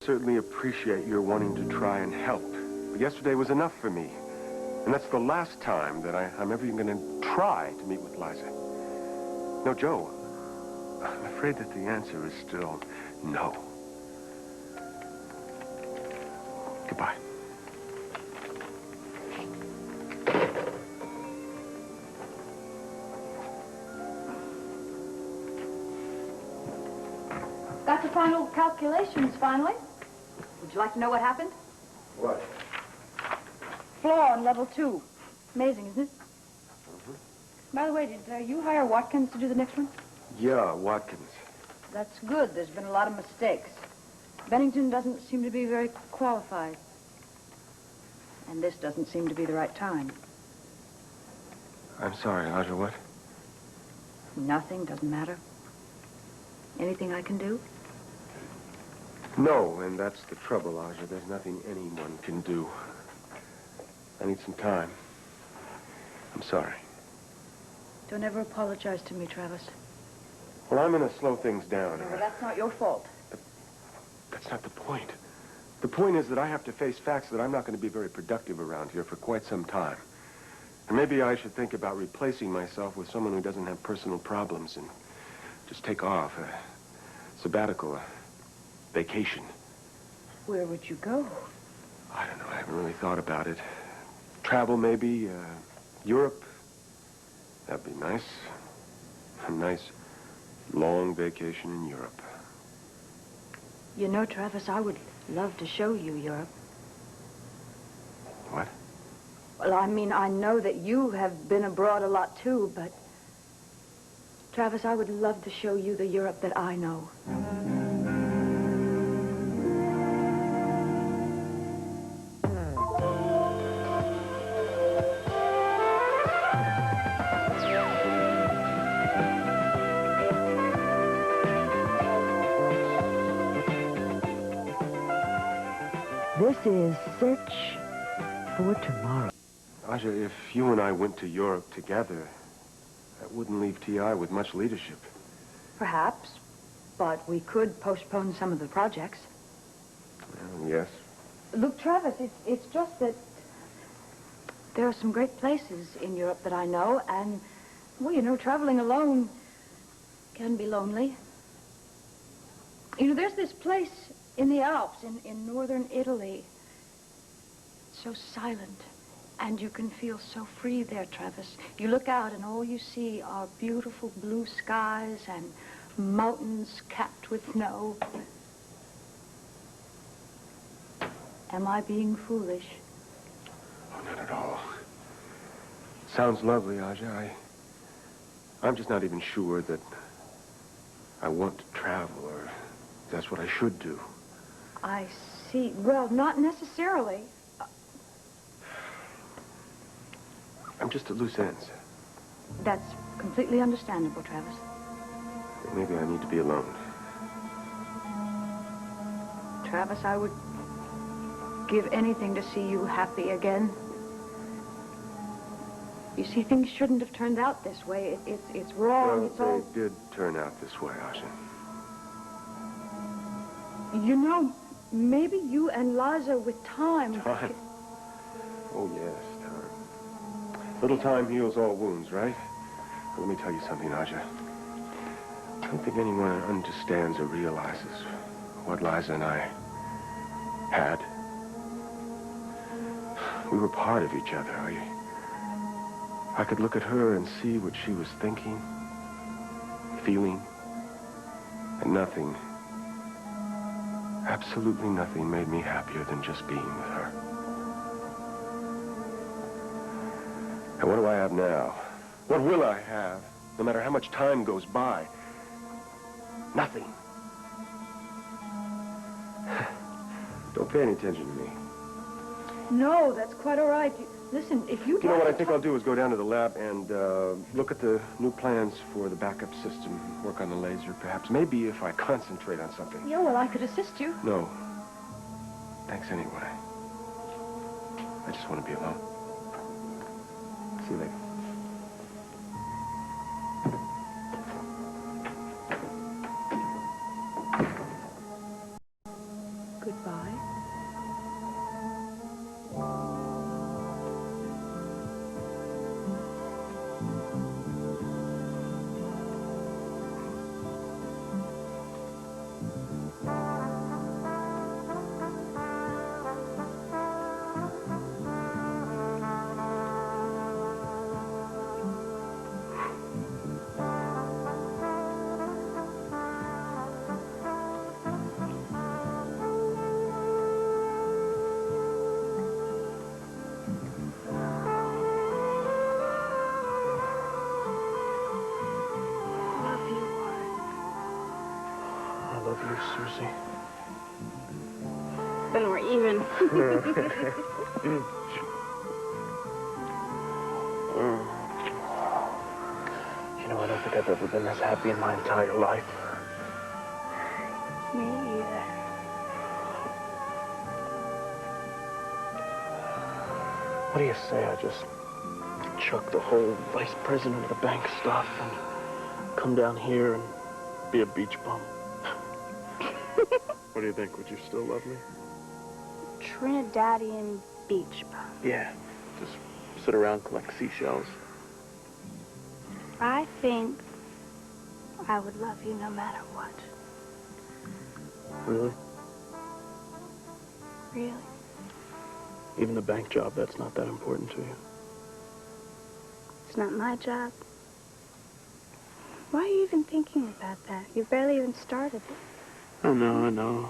Certainly appreciate your wanting to try and help. But yesterday was enough for me. And that's the last time that I'm ever even going to try to meet with Liza. No, Joe, I'm afraid that the answer is still no. Goodbye. Got the final calculations, finally. Would you like to know what happened? What? Flaw on level 2. Amazing, isn't it? By the way, did you hire Watkins to do the next one? Yeah, Watkins. That's good. There's been a lot of mistakes. Bennington doesn't seem to be very qualified. And this doesn't seem to be the right time. I'm sorry, Aja, what? Nothing, doesn't matter. Anything I can do? No, and that's the trouble, Aja. There's nothing anyone can do. I need some time. I'm sorry. Don't ever apologize to me, Travis. Well, I'm going to slow things down. No, that's not your fault. That's not the point. The point is that I have to face facts that I'm not going to be very productive around here for quite some time. And maybe I should think about replacing myself with someone who doesn't have personal problems and just take off a sabbatical, a vacation. Where would you go? I don't know. I haven't really thought about it. Travel, maybe. Europe. That'd be nice. A nice, long vacation in Europe. You know, Travis, I would love to show you Europe. What? Well, I mean, I know that you have been abroad a lot, too, but... Travis, I would love to show you the Europe that I know. This is Search for Tomorrow. Aja, if you and I went to Europe together, that wouldn't leave T.I. with much leadership. Perhaps, but we could postpone some of the projects. Well, yes. Look, Travis, it's just that there are some great places in Europe that I know, and, well, you know, traveling alone can be lonely. You know, there's this place in the Alps, in northern Italy. It's so silent, and you can feel so free there, Travis. You look out, and all you see are beautiful blue skies and mountains capped with snow. Am I being foolish? Oh, not at all. Sounds lovely, Aja. I'm just not even sure that I want to travel, or that's what I should do. I see. Well, not necessarily. I'm just at loose ends. That's completely understandable, Travis. Maybe I need to be alone. Travis, I would give anything to see you happy again. You see, things shouldn't have turned out this way. It's wrong. Well, it's all... they did turn out this way, Aja. You know, maybe you and Liza, with time... Time? Oh, yes, time. Little time heals all wounds, right? Well, let me tell you something, Aja. I don't think anyone understands or realizes what Liza and I had. We were part of each other. I could look at her and see what she was thinking, feeling, and nothing, absolutely nothing made me happier than just being with her. And what do I have now? What will I have, no matter how much time goes by? Nothing. Don't pay any attention to me. No, that's quite all right. Listen, if you'd You know like what I to think I'll do is go down to the lab and look at the new plans for the backup system, work on the laser, perhaps. Maybe if I concentrate on something. Yeah, well, I could assist you. No. Thanks anyway. I just want to be alone. See you later. Goodbye. I love you, Susie. Then we're even. You know, I don't think I've ever been this happy in my entire life. Me either. What do you say I just chuck the whole vice president of the bank stuff and come down here and be a beach bum? What do you think? Would you still love me? Trinidadian beach bum. Yeah. Just sit around, collect seashells. I think I would love you no matter what. Really? Really? Even the bank job, that's not that important to you? It's not my job. Why are you even thinking about that? You've barely even started it. I know.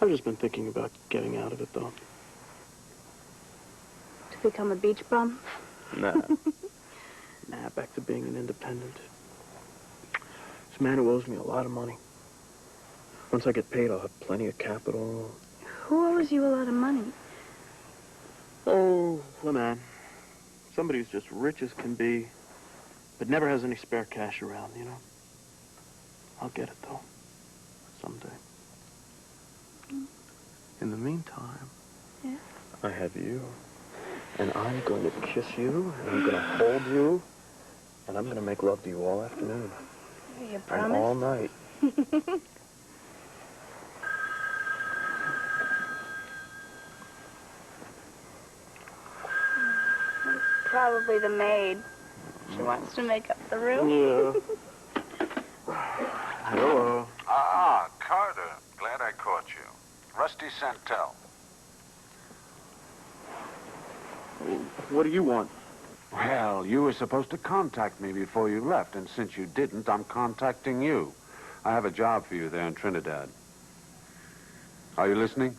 I've just been thinking about getting out of it, though. To become a beach bum? Nah. Nah, back to being an independent. This man who owes me a lot of money. Once I get paid, I'll have plenty of capital. Who owes you a lot of money? Oh, a man. Somebody who's just rich as can be, but never has any spare cash around, you know? I'll get it, though. Someday. In the meantime, yeah, I have you. And I'm going to kiss you, and I'm going to hold you, and I'm going to make love to you all afternoon. You promise? And all night. Probably the maid. She wants to make up the room. Yeah. Hello. Ah, Carter. Glad I caught you. Rusty Santel. What do you want? Well, you were supposed to contact me before you left, and since you didn't, I'm contacting you. I have a job for you there in Trinidad. Are you listening?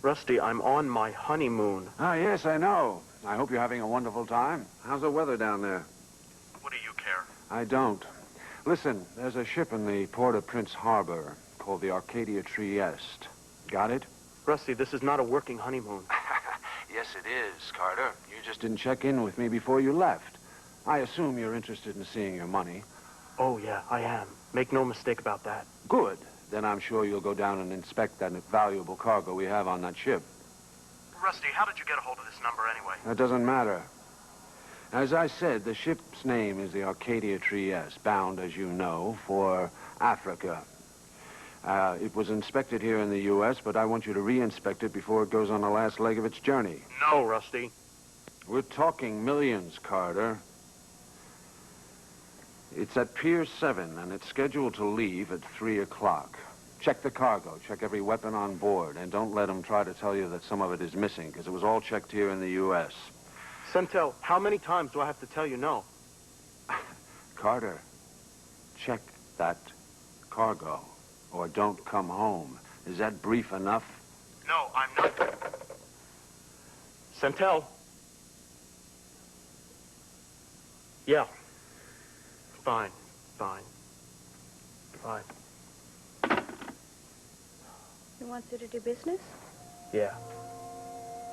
Rusty, I'm on my honeymoon. Ah, yes, I know. I hope you're having a wonderful time. How's the weather down there? What do you care? I don't. Listen, there's a ship in the port of Prince Harbor called the Arcadia Trieste. Got it? Rusty, this is not a working honeymoon. Yes, it is, Carter. You just didn't check in with me before you left. I assume you're interested in seeing your money. Oh, yeah, I am. Make no mistake about that. Good. Then I'm sure you'll go down and inspect that valuable cargo we have on that ship. Rusty, how did you get a hold of this number anyway? That doesn't matter. As I said, the ship's name is the Arcadia Trieste, bound, as you know, for Africa. It was inspected here in the U.S., but I want you to re-inspect it before it goes on the last leg of its journey. No, Rusty. We're talking millions, Carter. It's at Pier 7, and it's scheduled to leave at 3 o'clock. Check the cargo, check every weapon on board, and don't let them try to tell you that some of it is missing, because it was all checked here in the U.S. Santel, how many times do I have to tell you no? Carter, check that cargo, or don't come home. Is that brief enough? No, I'm not. Santel. Yeah. Fine. You want you to do business? Yeah.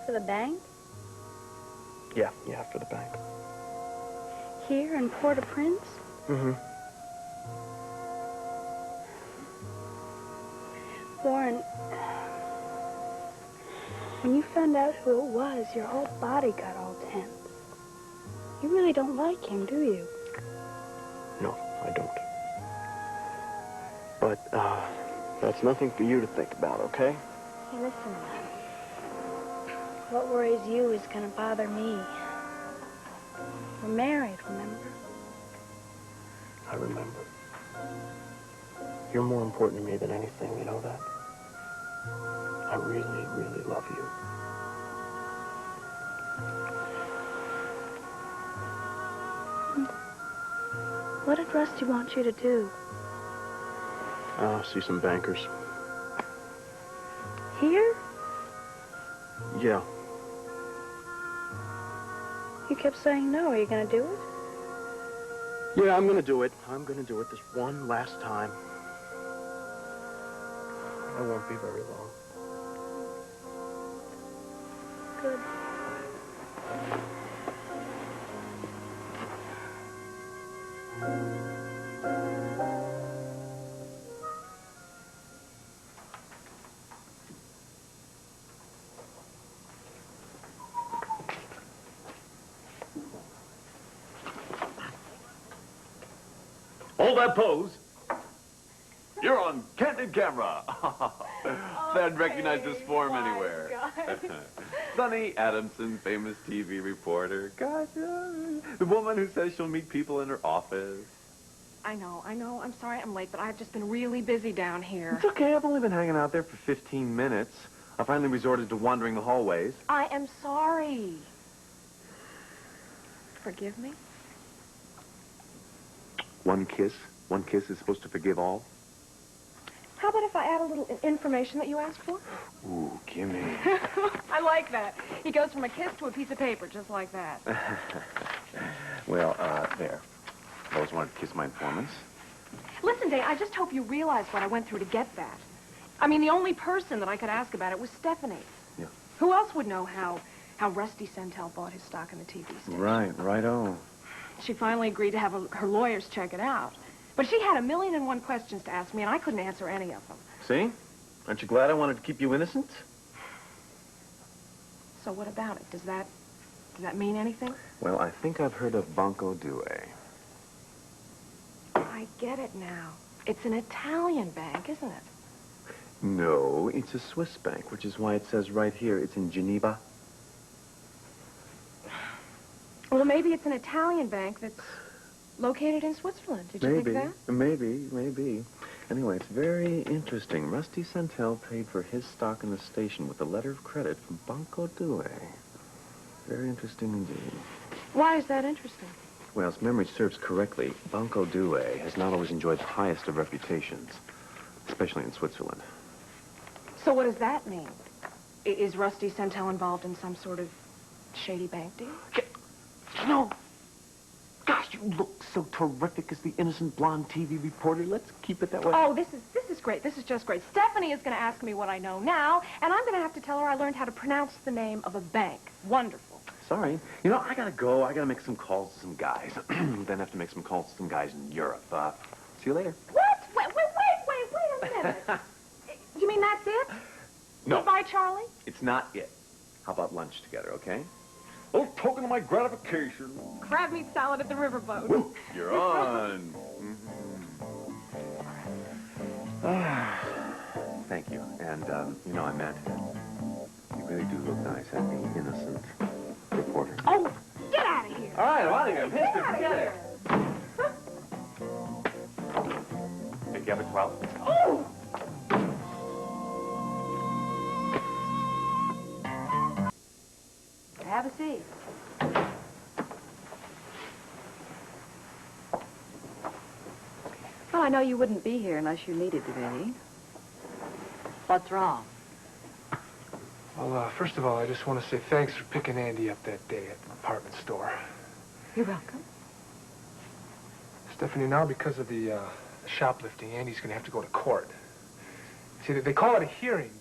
For the bank? Yeah, for the bank. Here in Port-au-Prince? Mm-hmm. Warren, when you found out who it was, your whole body got all tense. You really don't like him, do you? No, I don't. But, that's nothing for you to think about, okay? Hey, listen. What worries you is gonna bother me. We're married, remember? I remember. You're more important to me than anything, you know that? I really, really love you. What did Rusty want you to do? See some bankers. Here? Yeah. You kept saying no. Are you gonna do it? Yeah, I'm gonna do it. I'm gonna do it this one last time. I won't be very long. Good. Hold that pose. You're on candid camera. They'd recognize this form anywhere. Sonny Adamson, famous TV reporter. Gosh, the woman who says she'll meet people in her office. I know. I'm sorry I'm late, but I've just been really busy down here. It's okay. I've only been hanging out there for 15 minutes. I finally resorted to wandering the hallways. I am sorry. Forgive me? One kiss. One kiss is supposed to forgive all. How about if I add a little information that you asked for? Ooh, gimme. I like that. He goes from a kiss to a piece of paper, just like that. Well, there. I always wanted to kiss my informants. Listen, Day, I just hope you realize what I went through to get that. I mean, the only person that I could ask about it was Stephanie. Yeah. Who else would know how Rusty Centel bought his stock in the TV station? Right, righto. She finally agreed to have her lawyers check it out. But she had 1,000,001 questions to ask me, and I couldn't answer any of them. See? Aren't you glad I wanted to keep you innocent? So what about it? Does that mean anything? Well, I think I've heard of Banco Due. I get it now. It's an Italian bank, isn't it? No, it's a Swiss bank, which is why it says right here it's in Geneva. Well, maybe it's an Italian bank that's located in Switzerland. Did you think that? Maybe. Anyway, it's very interesting. Rusty Centel paid for his stock in the station with a letter of credit from Banco Due. Very interesting indeed. Why is that interesting? Well, if memory serves correctly, Banco Due has not always enjoyed the highest of reputations, especially in Switzerland. So what does that mean? Is Rusty Centel involved in some sort of shady bank deal? No. Gosh, you look so terrific as the innocent blonde TV reporter. Let's keep it that way. Oh, this is great. This is just great. Stephanie is going to ask me what I know now, and I'm going to have to tell her I learned how to pronounce the name of a bank. Wonderful. Sorry. You know, I gotta go. I gotta make some calls to some guys. Then have to make some calls to some guys in Europe. See you later. What? Wait a minute. You mean that's it? No. Goodbye, Charlie? It's not it. How about lunch together, okay? Oh, token of my gratification. Crab meat salad at the riverboat. Woo, you're on. Thank you. And, you know, I meant you really do look nice as the innocent reporter. Oh, get out of here. All right, I'm out of here. Get out of here. Hey, you have a 12? Oh! Have a seat. Well, I know you wouldn't be here unless you needed to be. What's wrong? Well, first of all, I just want to say thanks for picking Andy up that day at the department store. You're welcome. Stephanie, now because of the shoplifting, Andy's going to have to go to court. See, they call it a hearing.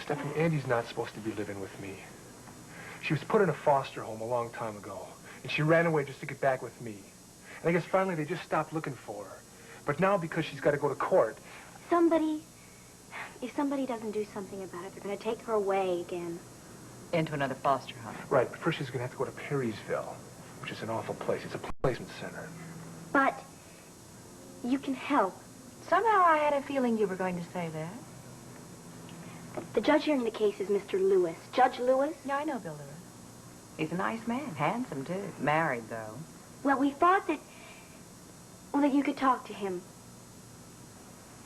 Stephanie, Andy's not supposed to be living with me. She was put in a foster home a long time ago, and she ran away just to get back with me. And I guess finally they just stopped looking for her. But now, because she's got to go to court... If somebody doesn't do something about it, they're going to take her away again. Into another foster home. Right, but first she's going to have to go to Perrysville, which is an awful place. It's a placement center. But you can help. Somehow I had a feeling you were going to say that. The judge hearing the case is Mr. Lewis. Judge Lewis? Yeah, I know Bill Lewis. He's a nice man. Handsome, too. Married, though. Well, we thought that... Well, that you could talk to him.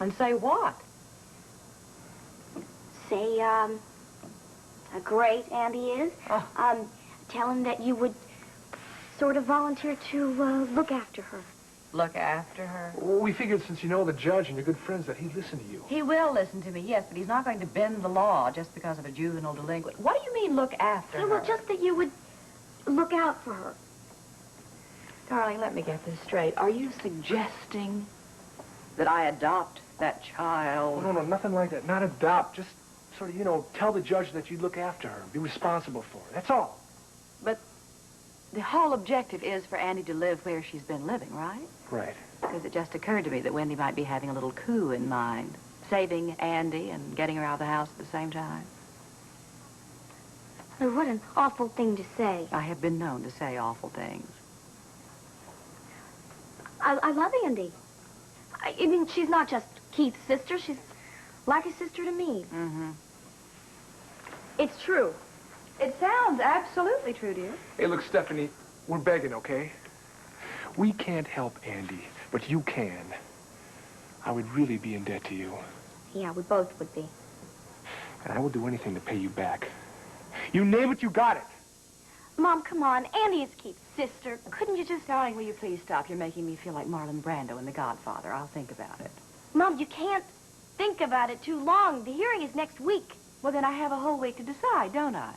And say what? Say, how great Andy is. Oh. Tell him that you would sort of volunteer to, look after her. Look after her. Well, we figured since you know the judge and you're good friends that he'd listen to you. He will listen to me, yes, but he's not going to bend the law just because of a juvenile delinquent. What do you mean, look after her? Well, just that you would look out for her. Darling, let me get this straight. Are you suggesting that I adopt that child? Oh, no, nothing like that. Not adopt. Just sort of, tell the judge that you'd look after her. Be responsible for her. That's all. But the whole objective is for Annie to live where she's been living, right? Right. Because it just occurred to me that Wendy might be having a little coup in mind. Saving Andy and getting her out of the house at the same time. Oh, what an awful thing to say. I have been known to say awful things. I love Andy. I mean, she's not just Keith's sister. She's like a sister to me. Mm-hmm. It's true. It sounds absolutely true, dear. Hey, look, Stephanie, we're begging, okay? We can't help Andy, but you can. I would really be in debt to you. Yeah, we both would be. And I will do anything to pay you back. You name it, you got it. Mom, come on. Andy is Keith's sister. Couldn't you just... Darling, will you please stop? You're making me feel like Marlon Brando in The Godfather. I'll think about it. Mom, you can't think about it too long. The hearing is next week. Well, then I have a whole week to decide, don't I?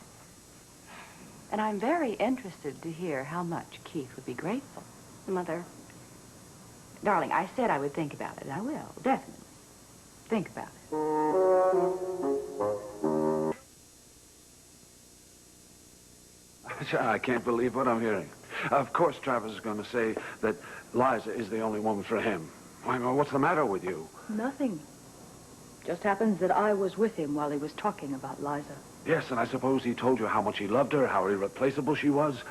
And I'm very interested to hear how much Keith would be grateful. Mother. Darling, I said I would think about it. I will, definitely. Think about it. I can't believe what I'm hearing. Of course Travis is going to say that Liza is the only woman for him. I mean, what's the matter with you? Nothing. Just happens that I was with him while he was talking about Liza. Yes, and I suppose he told you how much he loved her, how irreplaceable she was.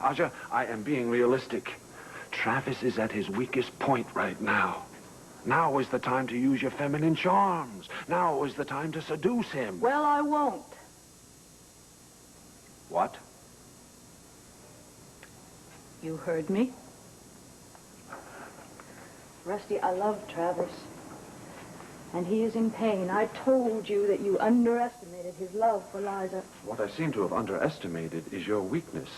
Aja, I am being realistic. Travis is at his weakest point right now. Now is the time to use your feminine charms. Now is the time to seduce him. Well, I won't. What? You heard me. Rusty, I love Travis. And he is in pain. I told you that you underestimated his love for Liza. What I seem to have underestimated is your weakness.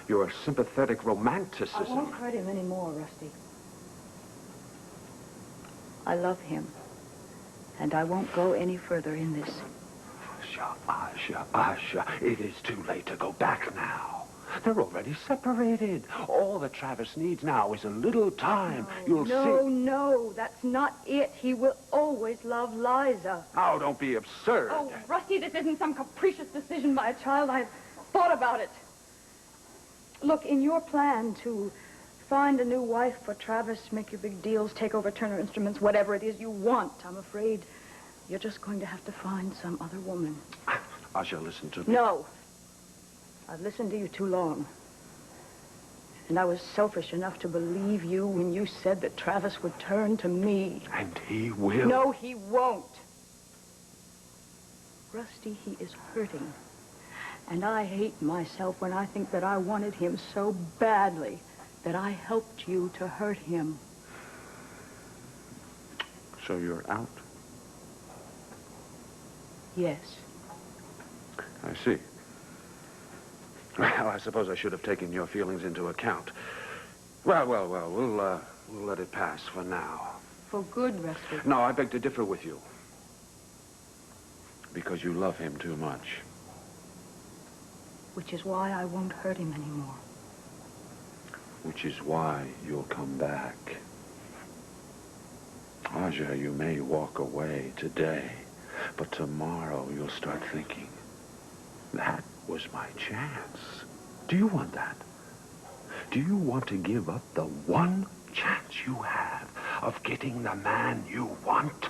Your sympathetic romanticism. I won't hurt him anymore, Rusty. I love him. And I won't go any further in this. Asha, it is too late to go back now. They're already separated. All that Travis needs now is a little time. You'll see. No, that's not it. He will always love Liza. Oh, don't be absurd. Oh, Rusty, this isn't some capricious decision by a child. I've thought about it. Look, in your plan to find a new wife for Travis, make your big deals, take over Turner Instruments, whatever it is you want, I'm afraid you're just going to have to find some other woman. Asha, listen to me. No. I've listened to you too long. And I was selfish enough to believe you when you said that Travis would turn to me. And he will. No, he won't. Rusty, he is hurting. And I hate myself when I think that I wanted him so badly that I helped you to hurt him. So you're out? Yes. I see. Well, I suppose I should have taken your feelings into account. Well, we'll let it pass for now. For good, Rusty. No, I beg to differ with you. Because you love him too much. Which is why I won't hurt him anymore. Which is why you'll come back. Aja, you may walk away today, but tomorrow you'll start thinking, that was my chance. Do you want that? Do you want to give up the one chance you have of getting the man you want?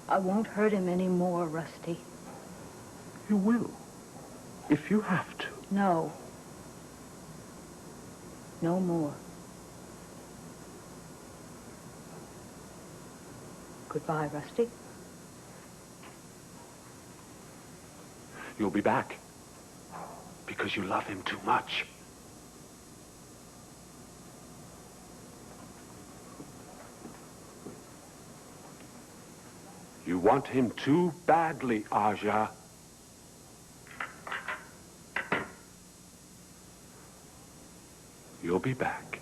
I won't hurt him anymore, Rusty. You will, if you have to. No. no more. Goodbye, Rusty. You'll be back. Because you love him too much. You want him too badly, Aja. You'll be back.